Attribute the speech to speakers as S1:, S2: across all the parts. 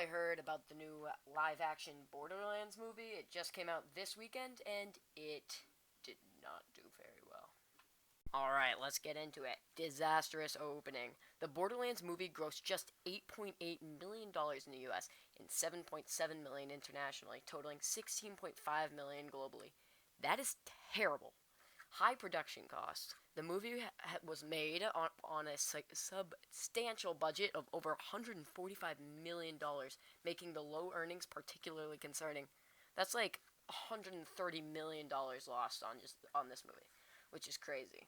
S1: probably heard about the new live-action Borderlands movie. It just came out this weekend, and it did not do very well. Alright, let's get into it. Disastrous opening. The Borderlands movie grossed just $8.8 million in the US and $7.7 million internationally, totaling $16.5 million globally. That is terrible. High production costs. The movie was made on a substantial budget of over $145 million, making the low earnings particularly concerning. That's like $130 million lost on this movie, which is crazy.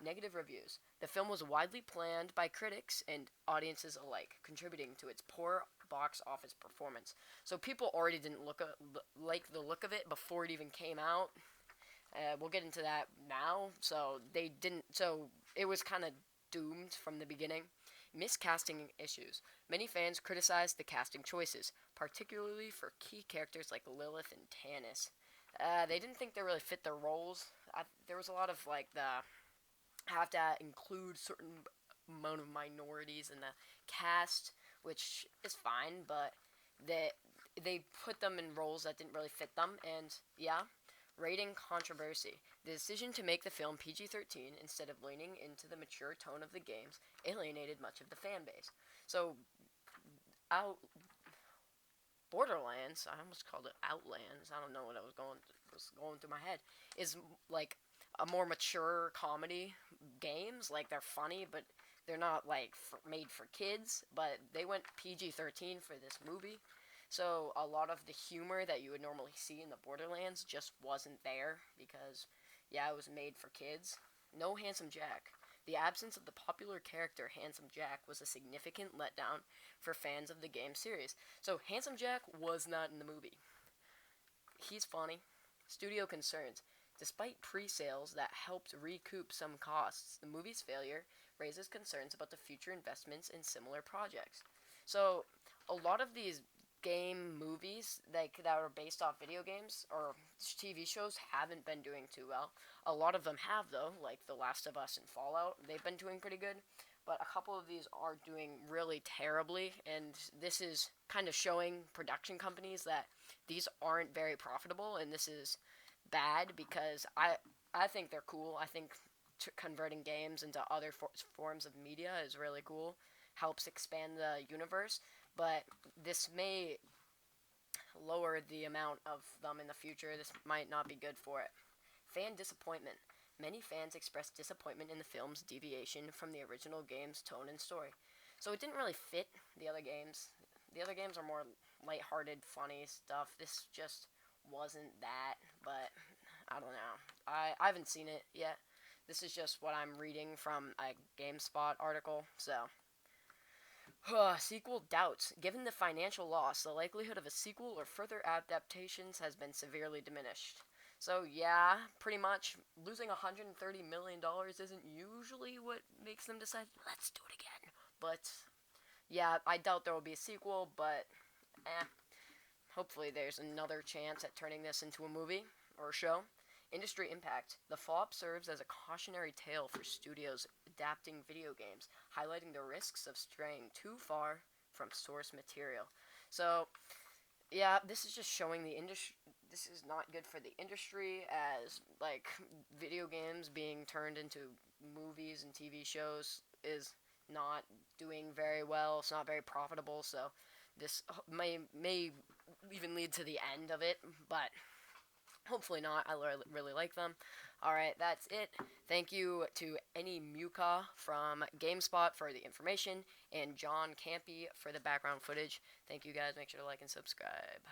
S1: Negative reviews. The film was widely planned by critics and audiences alike, contributing to its poor box office performance. So people already didn't like the look of it before it even came out. We'll get into that now. So they didn't. So it was kind of doomed from the beginning. Miscasting issues. Many fans criticized the casting choices, particularly for key characters like Lilith and Tannis. They didn't think they really fit their roles. There was a lot of like the have to include certain amount of minorities in the cast, which is fine, but they put them in roles that didn't really fit them, and yeah. Rating controversy. The decision to make the film PG-13 instead of leaning into the mature tone of the games alienated much of the fan base. So, Borderlands, I almost called it Outlands. I don't know what was going through my head. Is like a more mature comedy games. Like they're funny, but they're not like made for kids. But they went PG-13 for this movie. So a lot of the humor that you would normally see in the Borderlands just wasn't there because, yeah, it was made for kids. No Handsome Jack. The absence of the popular character Handsome Jack was a significant letdown for fans of the game series. So Handsome Jack was not in the movie. He's funny. Studio concerns. Despite pre-sales that helped recoup some costs, the movie's failure raises concerns about the future investments in similar projects. So a lot of these game movies that are based off video games or TV shows haven't been doing too well. A lot of them have, though, like The Last of Us and Fallout. They've been doing pretty good, but a couple of these are doing really terribly, and this is kind of showing production companies that these aren't very profitable, and this is bad because I think they're cool. I think converting games into other forms of media is really cool. Helps expand the universe, but this may lower the amount of them in the future. This might not be good for it. Fan disappointment. Many fans expressed disappointment in the film's deviation from the original game's tone and story. So it didn't really fit the other games. The other games are more lighthearted, funny stuff. This just wasn't that, but I don't know. I haven't seen it yet. This is just what I'm reading from a GameSpot article, so. Sequel doubts. Given the financial loss, the likelihood of a sequel or further adaptations has been severely diminished. So yeah, pretty much losing $130 million isn't usually what makes them decide, let's do it again. But yeah, I doubt there will be a sequel, but hopefully there's another chance at turning this into a movie or a show. Industry impact. The flop serves as a cautionary tale for studios adapting video games, highlighting the risks of straying too far from source material. So, yeah, this is just showing the industry. This is not good for the industry, as like video games being turned into movies and TV shows is not doing very well. It's not very profitable. So, this may even lead to the end of it, but. Hopefully not. I really like them. Alright, that's it. Thank you to Any Muka from GameSpot for the information, and John Campy for the background footage. Thank you guys. Make sure to like and subscribe.